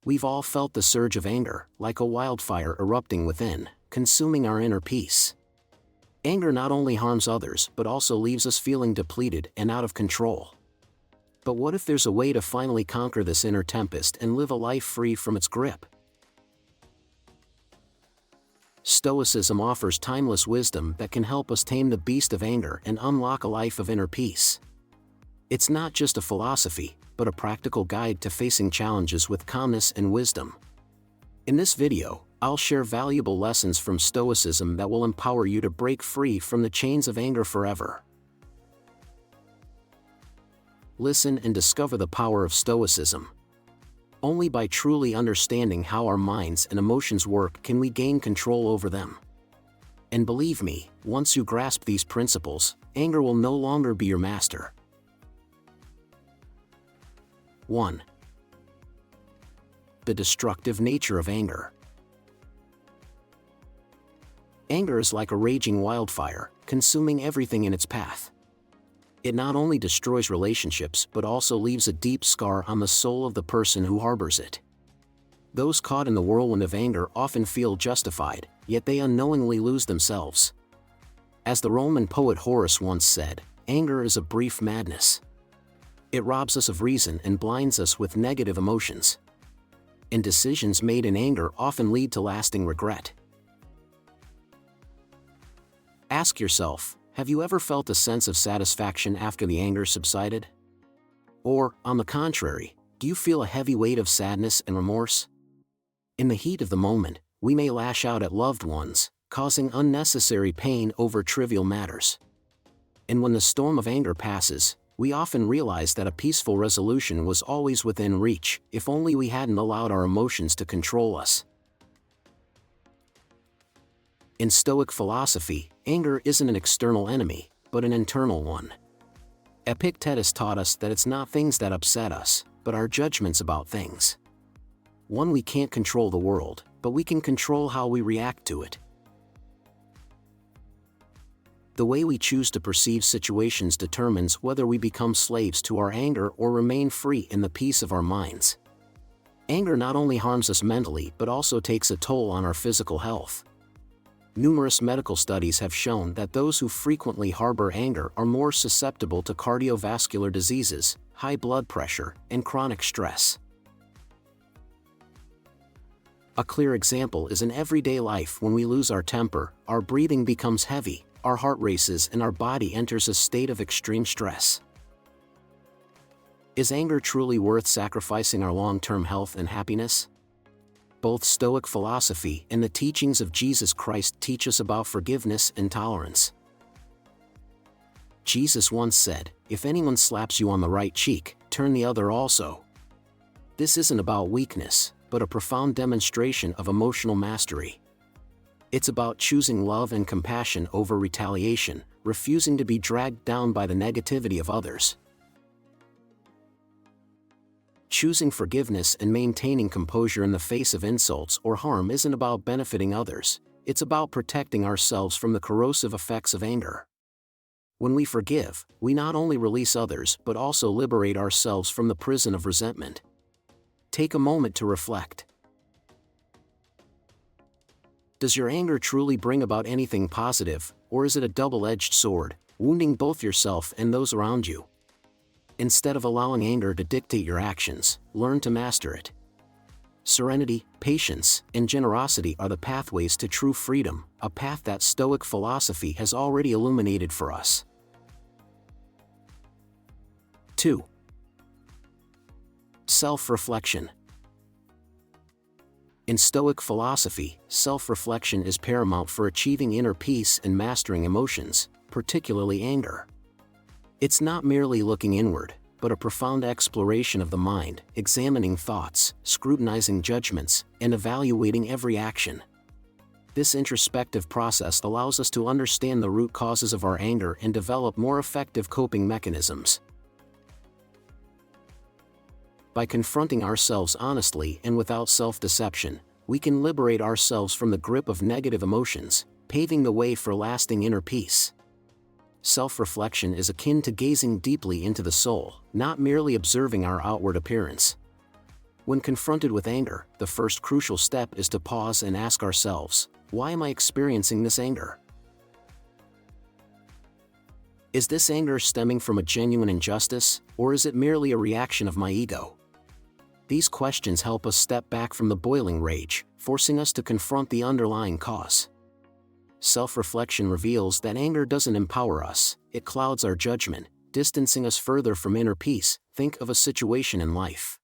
We've all felt the surge of anger, like a wildfire erupting within, consuming our inner peace. Anger not only harms others but also leaves us feeling depleted and out of control. But what if there's a way to finally conquer this inner tempest and live a life free from its grip? Stoicism offers timeless wisdom that can help us tame the beast of anger and unlock a life of inner peace. It's not just a philosophy, but a practical guide to facing challenges with calmness and wisdom. In this video, I'll share valuable lessons from Stoicism that will empower you to break free from the chains of anger forever. Listen and discover the power of Stoicism. Only by truly understanding how our minds and emotions work can we gain control over them. And believe me, once you grasp these principles, anger will no longer be your master. 1. The destructive nature of anger. Anger is like a raging wildfire, consuming everything in its path. It not only destroys relationships but also leaves a deep scar on the soul of the person who harbors it. Those caught in the whirlwind of anger often feel justified, yet they unknowingly lose themselves. As the Roman poet Horace once said, anger is a brief madness. It robs us of reason and blinds us with negative emotions. And decisions made in anger often lead to lasting regret. Ask yourself, have you ever felt a sense of satisfaction after the anger subsided? Or, on the contrary, do you feel a heavy weight of sadness and remorse? In the heat of the moment, we may lash out at loved ones, causing unnecessary pain over trivial matters. And when the storm of anger passes, we often realize that a peaceful resolution was always within reach, if only we hadn't allowed our emotions to control us. In Stoic philosophy, anger isn't an external enemy, but an internal one. Epictetus taught us that it's not things that upset us, but our judgments about things. We can't control the world, but we can control how we react to it. The way we choose to perceive situations determines whether we become slaves to our anger or remain free in the peace of our minds. Anger not only harms us mentally but also takes a toll on our physical health. Numerous medical studies have shown that those who frequently harbor anger are more susceptible to cardiovascular diseases, high blood pressure, and chronic stress. A clear example is in everyday life. When we lose our temper, our breathing becomes heavy, our heart races, and our body enters a state of extreme stress. Is anger truly worth sacrificing our long-term health and happiness? Both Stoic philosophy and the teachings of Jesus Christ teach us about forgiveness and tolerance. Jesus once said, "If anyone slaps you on the right cheek, turn the other also." This isn't about weakness, but a profound demonstration of emotional mastery. It's about choosing love and compassion over retaliation, refusing to be dragged down by the negativity of others. Choosing forgiveness and maintaining composure in the face of insults or harm isn't about benefiting others, it's about protecting ourselves from the corrosive effects of anger. When we forgive, we not only release others but also liberate ourselves from the prison of resentment. Take a moment to reflect. Does your anger truly bring about anything positive, or is it a double-edged sword, wounding both yourself and those around you? Instead of allowing anger to dictate your actions, learn to master it. Serenity, patience, and generosity are the pathways to true freedom, a path that Stoic philosophy has already illuminated for us. 2. Self-reflection. In Stoic philosophy, self-reflection is paramount for achieving inner peace and mastering emotions, particularly anger. It's not merely looking inward, but a profound exploration of the mind, examining thoughts, scrutinizing judgments, and evaluating every action. This introspective process allows us to understand the root causes of our anger and develop more effective coping mechanisms. By confronting ourselves honestly and without self-deception, we can liberate ourselves from the grip of negative emotions, paving the way for lasting inner peace. Self-reflection is akin to gazing deeply into the soul, not merely observing our outward appearance. When confronted with anger, the first crucial step is to pause and ask ourselves, why am I experiencing this anger? Is this anger stemming from a genuine injustice, or is it merely a reaction of my ego? These questions help us step back from the boiling rage, forcing us to confront the underlying cause. Self-reflection reveals that anger doesn't empower us, it clouds our judgment, distancing us further from inner peace. Think of a situation in life.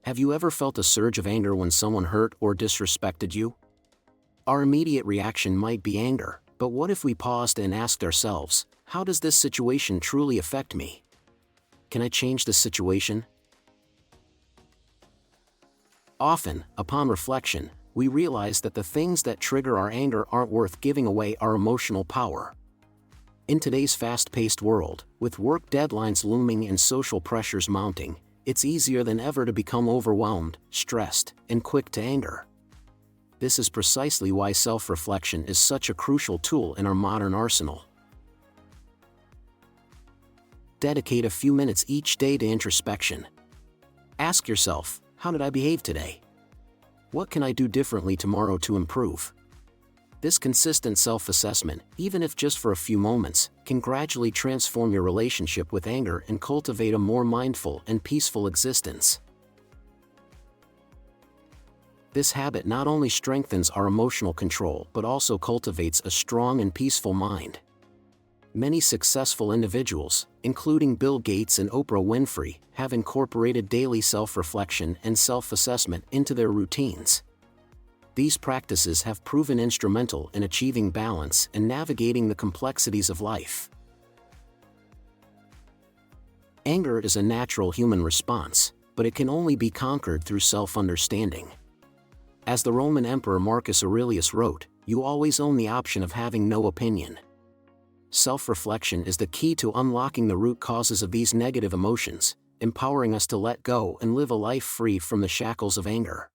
Have you ever felt a surge of anger when someone hurt or disrespected you? Our immediate reaction might be anger, but what if we paused and asked ourselves, how does this situation truly affect me? Can I change this situation? Often, upon reflection, we realize that the things that trigger our anger aren't worth giving away our emotional power. In today's fast-paced world, with work deadlines looming and social pressures mounting, it's easier than ever to become overwhelmed, stressed, and quick to anger. This is precisely why self-reflection is such a crucial tool in our modern arsenal. Dedicate a few minutes each day to introspection. Ask yourself, how did I behave today? What can I do differently tomorrow to improve? This consistent self-assessment, even if just for a few moments, can gradually transform your relationship with anger and cultivate a more mindful and peaceful existence. This habit not only strengthens our emotional control but also cultivates a strong and peaceful mind. Many successful individuals, including Bill Gates and Oprah Winfrey, have incorporated daily self-reflection and self-assessment into their routines. These practices have proven instrumental in achieving balance and navigating the complexities of life. Anger is a natural human response, but it can only be conquered through self-understanding. As the Roman Emperor Marcus Aurelius wrote, "You always own the option of having no opinion." Self-reflection is the key to unlocking the root causes of these negative emotions, empowering us to let go and live a life free from the shackles of anger.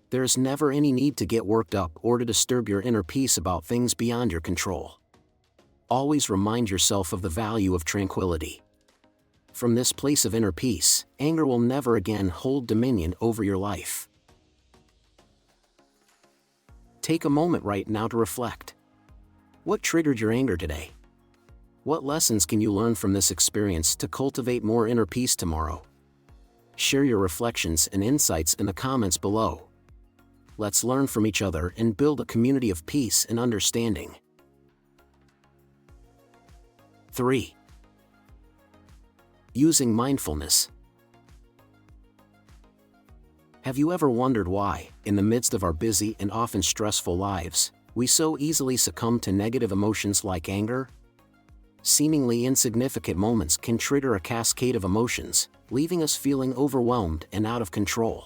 There is never any need to get worked up or to disturb your inner peace about things beyond your control. Always remind yourself of the value of tranquility. From this place of inner peace, anger will never again hold dominion over your life. Take a moment right now to reflect. What triggered your anger today? What lessons can you learn from this experience to cultivate more inner peace tomorrow? Share your reflections and insights in the comments below. Let's learn from each other and build a community of peace and understanding. 3. Using mindfulness. Have you ever wondered why, in the midst of our busy and often stressful lives, we so easily succumb to negative emotions like anger? Seemingly insignificant moments can trigger a cascade of emotions, leaving us feeling overwhelmed and out of control.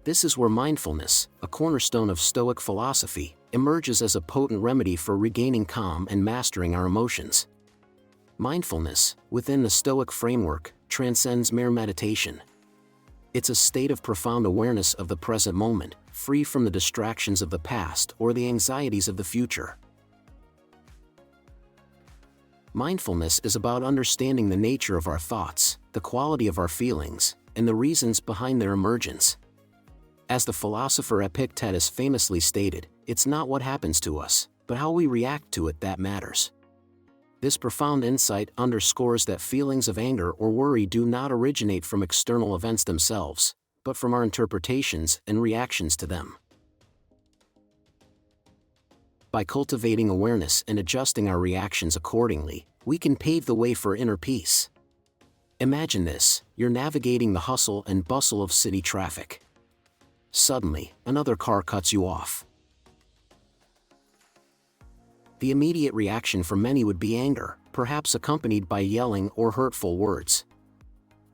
This is where mindfulness, a cornerstone of Stoic philosophy, emerges as a potent remedy for regaining calm and mastering our emotions. Mindfulness, within the Stoic framework, transcends mere meditation. It's a state of profound awareness of the present moment, free from the distractions of the past or the anxieties of the future. Mindfulness is about understanding the nature of our thoughts, the quality of our feelings, and the reasons behind their emergence. As the philosopher Epictetus famously stated, it's not what happens to us, but how we react to it that matters. This profound insight underscores that feelings of anger or worry do not originate from external events themselves, but from our interpretations and reactions to them. By cultivating awareness and adjusting our reactions accordingly, we can pave the way for inner peace. Imagine this: you're navigating the hustle and bustle of city traffic. Suddenly, another car cuts you off. The immediate reaction for many would be anger, perhaps accompanied by yelling or hurtful words.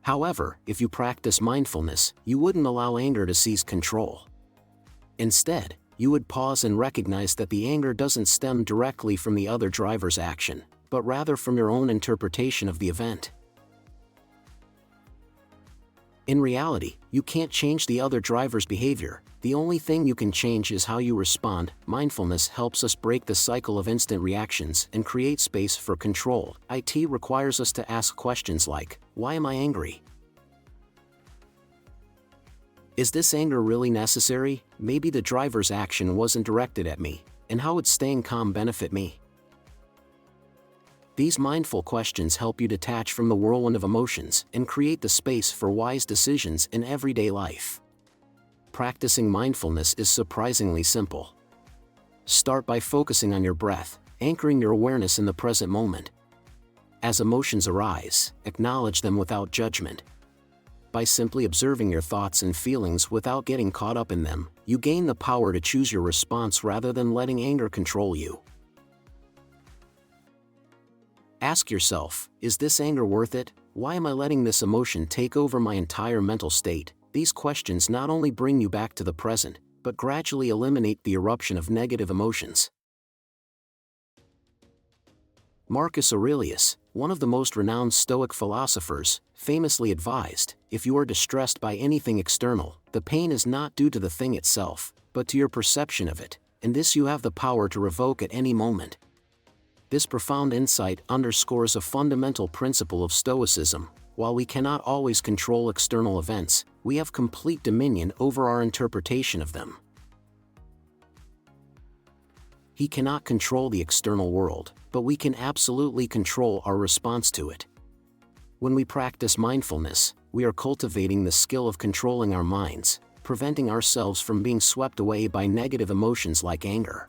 However, if you practice mindfulness, you wouldn't allow anger to seize control. Instead, you would pause and recognize that the anger doesn't stem directly from the other driver's action, but rather from your own interpretation of the event. In reality, you can't change the other driver's behavior. The only thing you can change is how you respond. Mindfulness helps us break the cycle of instant reactions and create space for control. It requires us to ask questions like, why am I angry? Is this anger really necessary? Maybe the driver's action wasn't directed at me, and how would staying calm benefit me? These mindful questions help you detach from the whirlwind of emotions and create the space for wise decisions in everyday life. Practicing mindfulness is surprisingly simple. Start by focusing on your breath, anchoring your awareness in the present moment. As emotions arise, acknowledge them without judgment. By simply observing your thoughts and feelings without getting caught up in them, you gain the power to choose your response rather than letting anger control you. Ask yourself, is this anger worth it? Why am I letting this emotion take over my entire mental state? These questions not only bring you back to the present, but gradually eliminate the eruption of negative emotions. Marcus Aurelius, one of the most renowned Stoic philosophers, famously advised, if you are distressed by anything external, the pain is not due to the thing itself, but to your perception of it, and this you have the power to revoke at any moment. This profound insight underscores a fundamental principle of Stoicism. While we cannot always control external events, we have complete dominion over our interpretation of them. He cannot control the external world, but we can absolutely control our response to it. When we practice mindfulness, we are cultivating the skill of controlling our minds, preventing ourselves from being swept away by negative emotions like anger.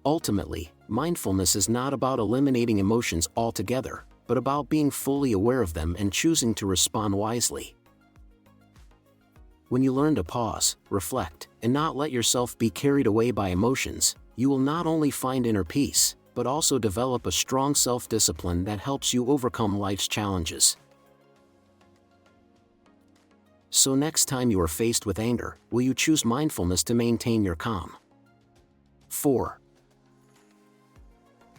Ultimately, mindfulness is not about eliminating emotions altogether, but about being fully aware of them and choosing to respond wisely. When you learn to pause, reflect, and not let yourself be carried away by emotions, you will not only find inner peace, but also develop a strong self-discipline that helps you overcome life's challenges. So next time you are faced with anger, will you choose mindfulness to maintain your calm? 4.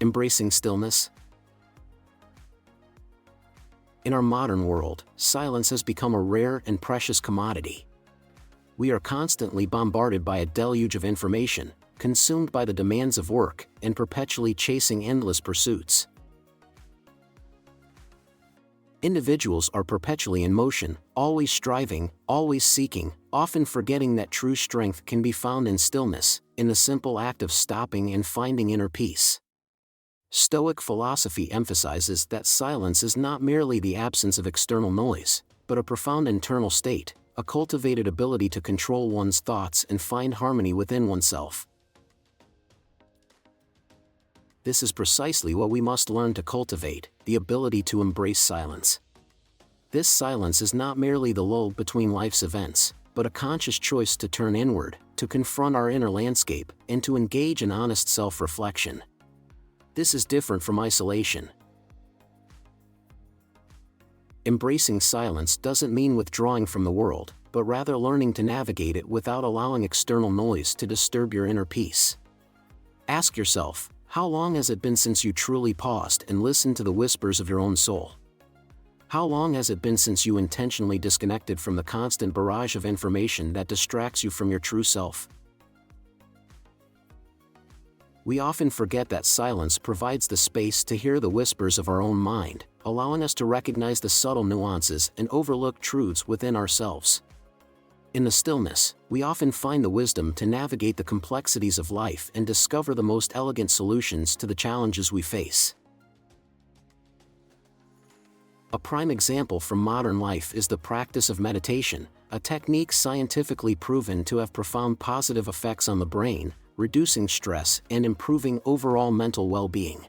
Embracing stillness. In our modern world, silence has become a rare and precious commodity. We are constantly bombarded by a deluge of information, consumed by the demands of work, and perpetually chasing endless pursuits. Individuals are perpetually in motion, always striving, always seeking, often forgetting that true strength can be found in stillness, in the simple act of stopping and finding inner peace. Stoic philosophy emphasizes that silence is not merely the absence of external noise, but a profound internal state, a cultivated ability to control one's thoughts and find harmony within oneself. This is precisely what we must learn to cultivate, the ability to embrace silence. This silence is not merely the lull between life's events, but a conscious choice to turn inward, to confront our inner landscape, and to engage in honest self-reflection. This is different from isolation. Embracing silence doesn't mean withdrawing from the world, but rather learning to navigate it without allowing external noise to disturb your inner peace. Ask yourself, how long has it been since you truly paused and listened to the whispers of your own soul? How long has it been since you intentionally disconnected from the constant barrage of information that distracts you from your true self? We often forget that silence provides the space to hear the whispers of our own mind, allowing us to recognize the subtle nuances and overlook truths within ourselves. In the stillness, we often find the wisdom to navigate the complexities of life and discover the most elegant solutions to the challenges we face. A prime example from modern life is the practice of meditation, a technique scientifically proven to have profound positive effects on the brain, reducing stress and improving overall mental well-being.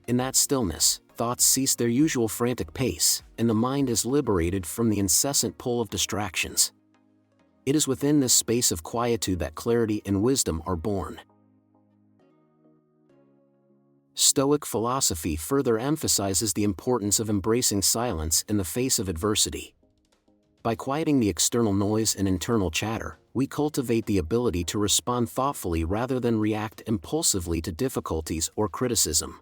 In that stillness, thoughts cease their usual frantic pace, and the mind is liberated from the incessant pull of distractions. It is within this space of quietude that clarity and wisdom are born. Stoic philosophy further emphasizes the importance of embracing silence in the face of adversity. By quieting the external noise and internal chatter, we cultivate the ability to respond thoughtfully rather than react impulsively to difficulties or criticism.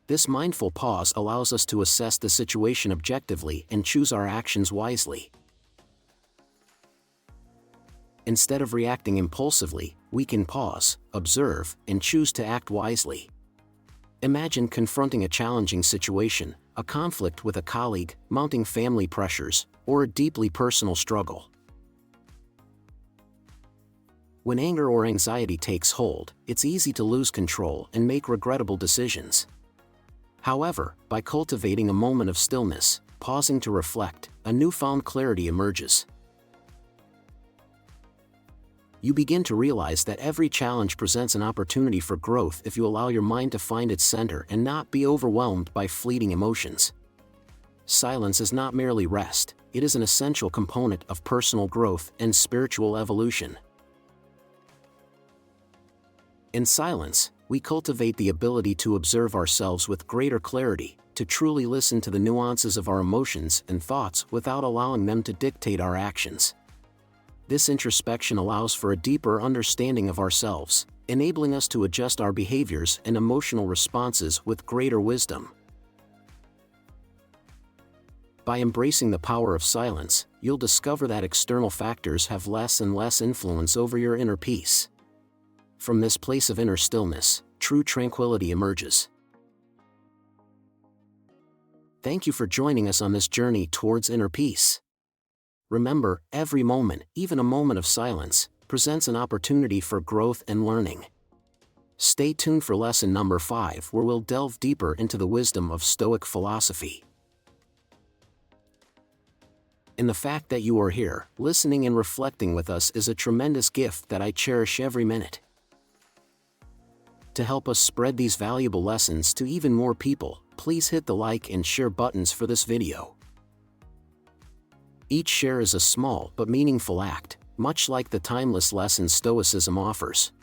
This mindful pause allows us to assess the situation objectively and choose our actions wisely. Instead of reacting impulsively, we can pause, observe, and choose to act wisely. Imagine confronting a challenging situation, a conflict with a colleague, mounting family pressures, or a deeply personal struggle. When anger or anxiety takes hold, it's easy to lose control and make regrettable decisions. However, by cultivating a moment of stillness, pausing to reflect, a newfound clarity emerges. You begin to realize that every challenge presents an opportunity for growth if you allow your mind to find its center and not be overwhelmed by fleeting emotions. Silence is not merely rest, it is an essential component of personal growth and spiritual evolution. In silence, we cultivate the ability to observe ourselves with greater clarity, to truly listen to the nuances of our emotions and thoughts without allowing them to dictate our actions. This introspection allows for a deeper understanding of ourselves, enabling us to adjust our behaviors and emotional responses with greater wisdom. By embracing the power of silence, you'll discover that external factors have less and less influence over your inner peace. From this place of inner stillness, true tranquility emerges. Thank you for joining us on this journey towards inner peace. Remember, every moment, even a moment of silence, presents an opportunity for growth and learning. Stay tuned for lesson number 5, where we'll delve deeper into the wisdom of Stoic philosophy. And the fact that you are here, listening and reflecting with us, is a tremendous gift that I cherish every minute. To help us spread these valuable lessons to even more people, please hit the like and share buttons for this video. Each share is a small but meaningful act, much like the timeless lessons Stoicism offers.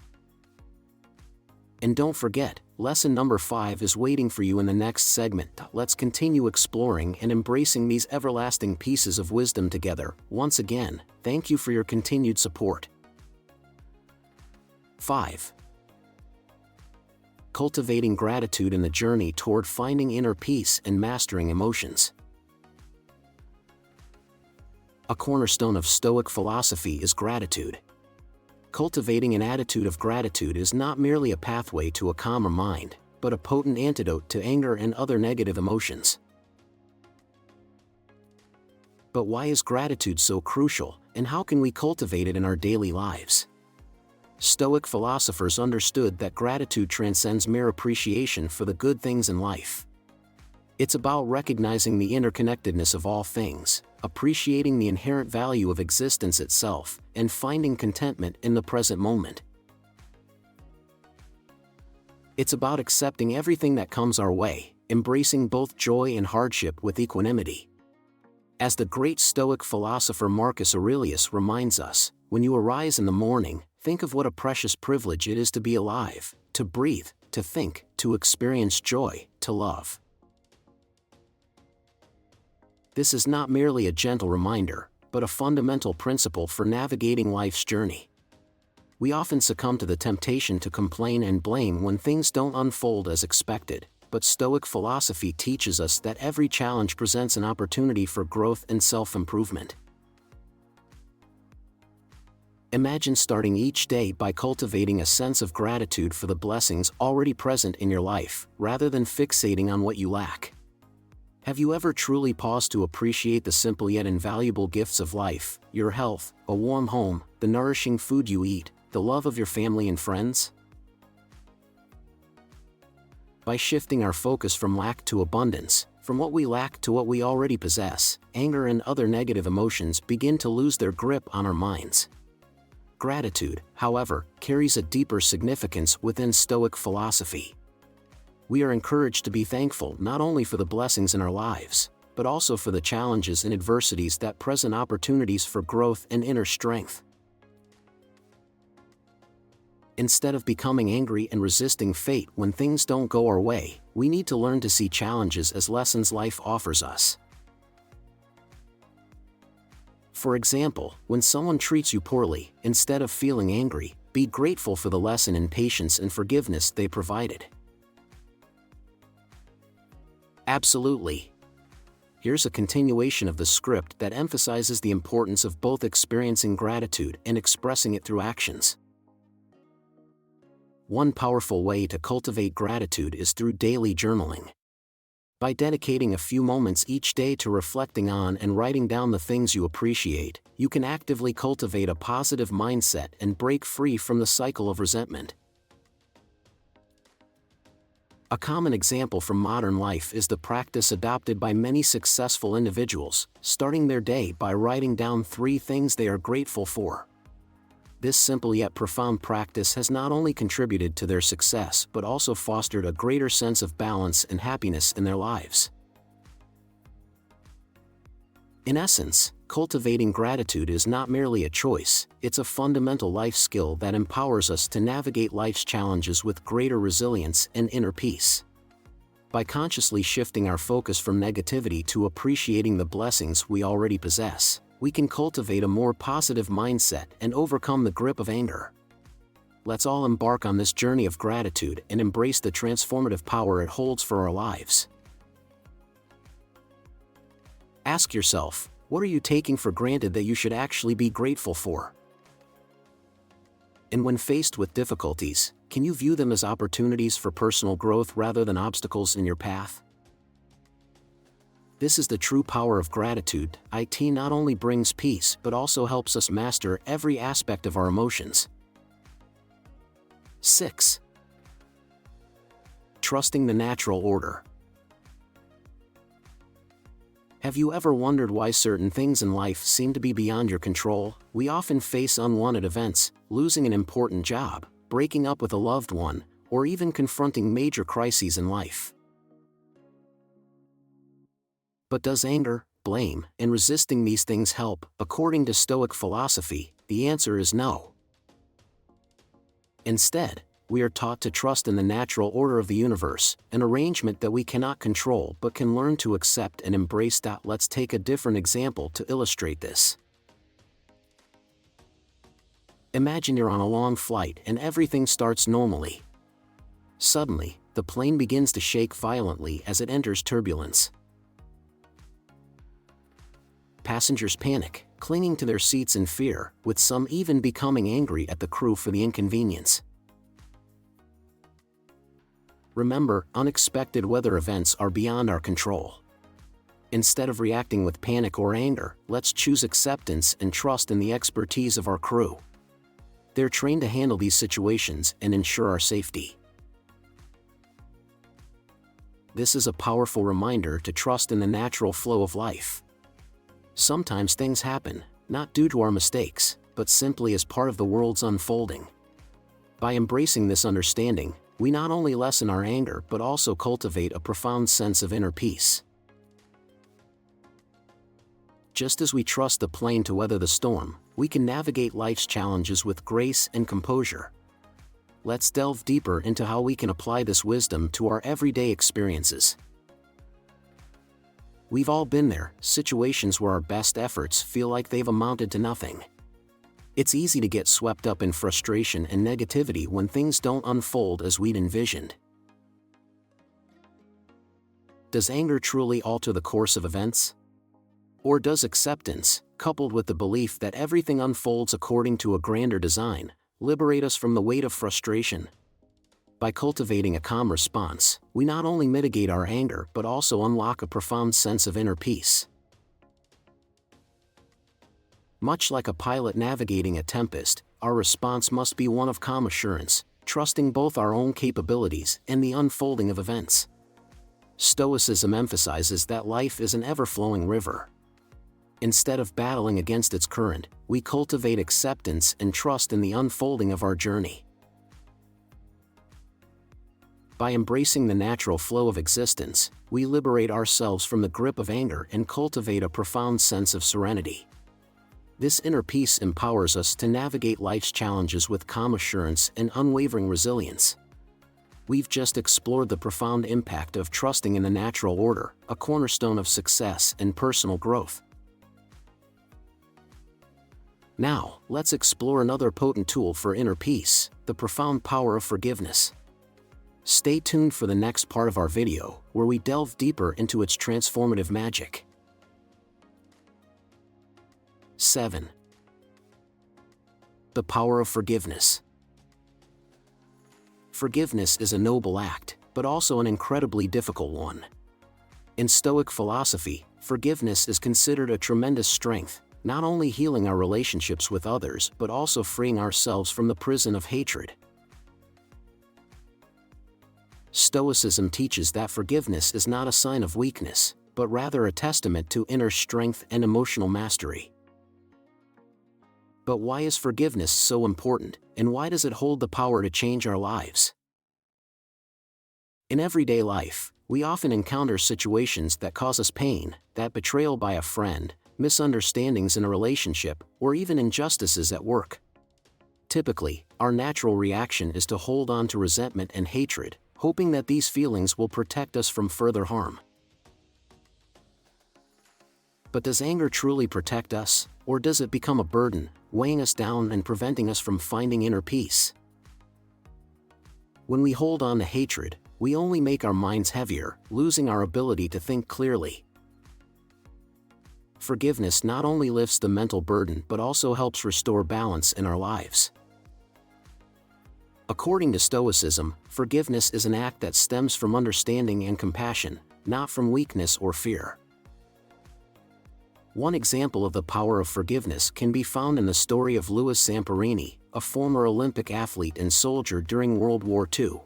And don't forget, lesson number 5 is waiting for you in the next segment. Let's continue exploring and embracing these everlasting pieces of wisdom together. Once again, thank you for your continued support. 5. Cultivating gratitude in the journey toward finding inner peace and mastering emotions. A cornerstone of Stoic philosophy is gratitude. Cultivating an attitude of gratitude is not merely a pathway to a calmer mind, but a potent antidote to anger and other negative emotions. But why is gratitude so crucial, and how can we cultivate it in our daily lives? Stoic philosophers understood that gratitude transcends mere appreciation for the good things in life. It's about recognizing the interconnectedness of all things, appreciating the inherent value of existence itself, and finding contentment in the present moment. It's about accepting everything that comes our way, embracing both joy and hardship with equanimity. As the great Stoic philosopher Marcus Aurelius reminds us, when you arise in the morning, think of what a precious privilege it is to be alive, to breathe, to think, to experience joy, to love. This is not merely a gentle reminder, but a fundamental principle for navigating life's journey. We often succumb to the temptation to complain and blame when things don't unfold as expected, but Stoic philosophy teaches us that every challenge presents an opportunity for growth and self-improvement. Imagine starting each day by cultivating a sense of gratitude for the blessings already present in your life, rather than fixating on what you lack. Have you ever truly paused to appreciate the simple yet invaluable gifts of life, your health, a warm home, the nourishing food you eat, the love of your family and friends? By shifting our focus from lack to abundance, from what we lack to what we already possess, anger and other negative emotions begin to lose their grip on our minds. Gratitude, however, carries a deeper significance within Stoic philosophy. We are encouraged to be thankful not only for the blessings in our lives, but also for the challenges and adversities that present opportunities for growth and inner strength. Instead of becoming angry and resisting fate when things don't go our way, we need to learn to see challenges as lessons life offers us. For example, when someone treats you poorly, instead of feeling angry, be grateful for the lesson in patience and forgiveness they provided. Absolutely. Here's a continuation of the script that emphasizes the importance of both experiencing gratitude and expressing it through actions. One powerful way to cultivate gratitude is through daily journaling. By dedicating a few moments each day to reflecting on and writing down the things you appreciate, you can actively cultivate a positive mindset and break free from the cycle of resentment. A common example from modern life is the practice adopted by many successful individuals, starting their day by writing down 3 things they are grateful for. This simple yet profound practice has not only contributed to their success but also fostered a greater sense of balance and happiness in their lives. In essence, cultivating gratitude is not merely a choice, it's a fundamental life skill that empowers us to navigate life's challenges with greater resilience and inner peace. By consciously shifting our focus from negativity to appreciating the blessings we already possess, we can cultivate a more positive mindset and overcome the grip of anger. Let's all embark on this journey of gratitude and embrace the transformative power it holds for our lives. Ask yourself, what are you taking for granted that you should actually be grateful for? And when faced with difficulties, can you view them as opportunities for personal growth rather than obstacles in your path? This is the true power of gratitude. It not only brings peace but also helps us master every aspect of our emotions. 6. Trusting the natural order. Have you ever wondered why certain things in life seem to be beyond your control? We often face unwanted events, losing an important job, breaking up with a loved one, or even confronting major crises in life. But does anger, blame, and resisting these things help? According to Stoic philosophy, the answer is no. Instead, we are taught to trust in the natural order of the universe, an arrangement that we cannot control but can learn to accept and embrace. Let's take a different example to illustrate this. Imagine you're on a long flight and everything starts normally. Suddenly, the plane begins to shake violently as it enters turbulence. Passengers panic, clinging to their seats in fear, with some even becoming angry at the crew for the inconvenience. Remember, unexpected weather events are beyond our control. Instead of reacting with panic or anger, let's choose acceptance and trust in the expertise of our crew. They're trained to handle these situations and ensure our safety. This is a powerful reminder to trust in the natural flow of life. Sometimes things happen, not due to our mistakes, but simply as part of the world's unfolding. By embracing this understanding, we not only lessen our anger but also cultivate a profound sense of inner peace. Just as we trust the plane to weather the storm, we can navigate life's challenges with grace and composure. Let's delve deeper into how we can apply this wisdom to our everyday experiences. We've all been there, situations where our best efforts feel like they've amounted to nothing. It's easy to get swept up in frustration and negativity when things don't unfold as we'd envisioned. Does anger truly alter the course of events? Or does acceptance, coupled with the belief that everything unfolds according to a grander design, liberate us from the weight of frustration? By cultivating a calm response, we not only mitigate our anger but also unlock a profound sense of inner peace. Much like a pilot navigating a tempest, our response must be one of calm assurance, trusting both our own capabilities and the unfolding of events. Stoicism emphasizes that life is an ever-flowing river. Instead of battling against its current, we cultivate acceptance and trust in the unfolding of our journey. By embracing the natural flow of existence, we liberate ourselves from the grip of anger and cultivate a profound sense of serenity. This inner peace empowers us to navigate life's challenges with calm assurance and unwavering resilience. We've just explored the profound impact of trusting in the natural order, a cornerstone of success and personal growth. Now, let's explore another potent tool for inner peace, the profound power of forgiveness. Stay tuned for the next part of our video, where we delve deeper into its transformative magic. 7. The power of forgiveness. Forgiveness is a noble act, but also an incredibly difficult one. In Stoic philosophy, forgiveness is considered a tremendous strength, not only healing our relationships with others but also freeing ourselves from the prison of hatred. Stoicism teaches that forgiveness is not a sign of weakness, but rather a testament to inner strength and emotional mastery. But why is forgiveness so important, and why does it hold the power to change our lives? In everyday life, we often encounter situations that cause us pain, that betrayal by a friend, misunderstandings in a relationship, or even injustices at work. Typically, our natural reaction is to hold on to resentment and hatred, hoping that these feelings will protect us from further harm. But does anger truly protect us, or does it become a burden, weighing us down and preventing us from finding inner peace? When we hold on to hatred, we only make our minds heavier, losing our ability to think clearly. Forgiveness not only lifts the mental burden but also helps restore balance in our lives. According to Stoicism, forgiveness is an act that stems from understanding and compassion, not from weakness or fear. One example of the power of forgiveness can be found in the story of Louis Zamperini, a former Olympic athlete and soldier during World War II.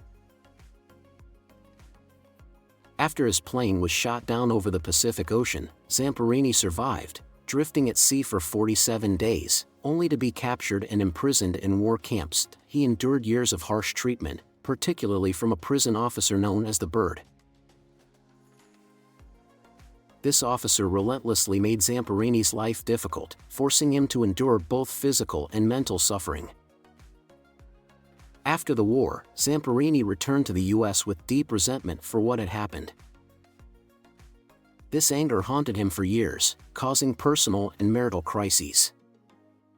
After his plane was shot down over the Pacific Ocean, Zamperini survived, drifting at sea for 47 days, only to be captured and imprisoned in war camps. He endured years of harsh treatment, particularly from a prison officer known as the Bird. This officer relentlessly made Zamperini's life difficult, forcing him to endure both physical and mental suffering. After the war, Zamperini returned to the U.S. with deep resentment for what had happened. This anger haunted him for years, causing personal and marital crises.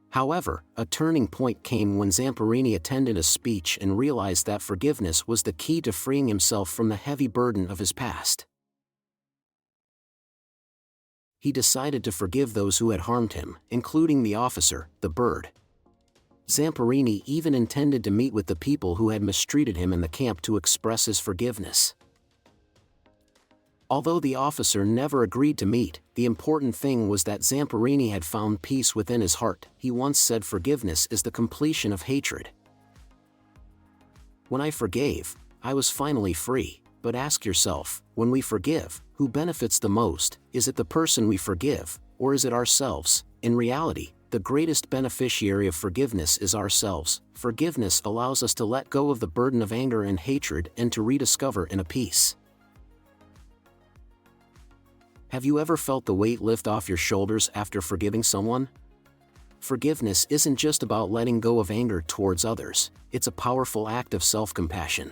However, a turning point came when Zamperini attended a speech and realized that forgiveness was the key to freeing himself from the heavy burden of his past. He decided to forgive those who had harmed him, including the officer, the Bird. Zamperini even intended to meet with the people who had mistreated him in the camp to express his forgiveness. Although the officer never agreed to meet, the important thing was that Zamperini had found peace within his heart. He once said forgiveness is the completion of hatred. When I forgave, I was finally free. But ask yourself, when we forgive, who benefits the most? Is it the person we forgive, or is it ourselves? In reality, the greatest beneficiary of forgiveness is ourselves. Forgiveness allows us to let go of the burden of anger and hatred and to rediscover inner peace. Have you ever felt the weight lift off your shoulders after forgiving someone? Forgiveness isn't just about letting go of anger towards others, it's a powerful act of self-compassion.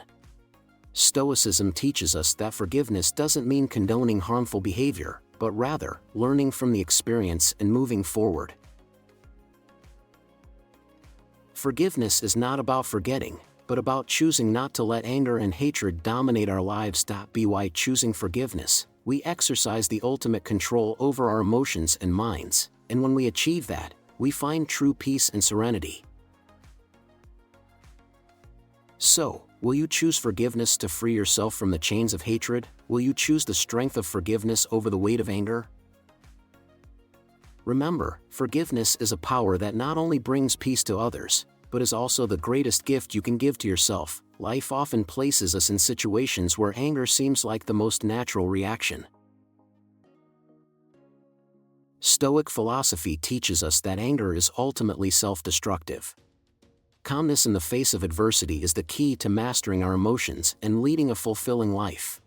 Stoicism teaches us that forgiveness doesn't mean condoning harmful behavior, but rather, learning from the experience and moving forward. Forgiveness is not about forgetting, but about choosing not to let anger and hatred dominate our lives. By choosing forgiveness, we exercise the ultimate control over our emotions and minds, and when we achieve that, we find true peace and serenity. So, will you choose forgiveness to free yourself from the chains of hatred? Will you choose the strength of forgiveness over the weight of anger? Remember, forgiveness is a power that not only brings peace to others, but is also the greatest gift you can give to yourself. Life often places us in situations where anger seems like the most natural reaction. Stoic philosophy teaches us that anger is ultimately self-destructive. Calmness in the face of adversity is the key to mastering our emotions and leading a fulfilling life.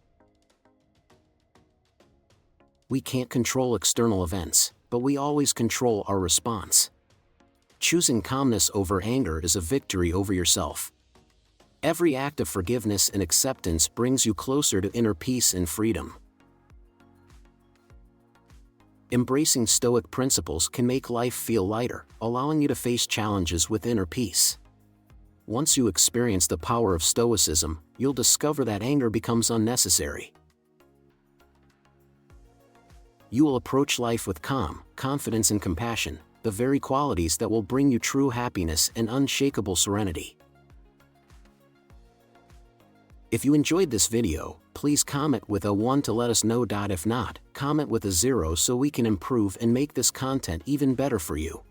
We can't control external events, but we always control our response. Choosing calmness over anger is a victory over yourself. Every act of forgiveness and acceptance brings you closer to inner peace and freedom. Embracing Stoic principles can make life feel lighter, allowing you to face challenges with inner peace. Once you experience the power of Stoicism, you'll discover that anger becomes unnecessary. You will approach life with calm, confidence and compassion, the very qualities that will bring you true happiness and unshakable serenity. If you enjoyed this video, please comment with a 1 to let us know. If not, comment with a 0 so we can improve and make this content even better for you.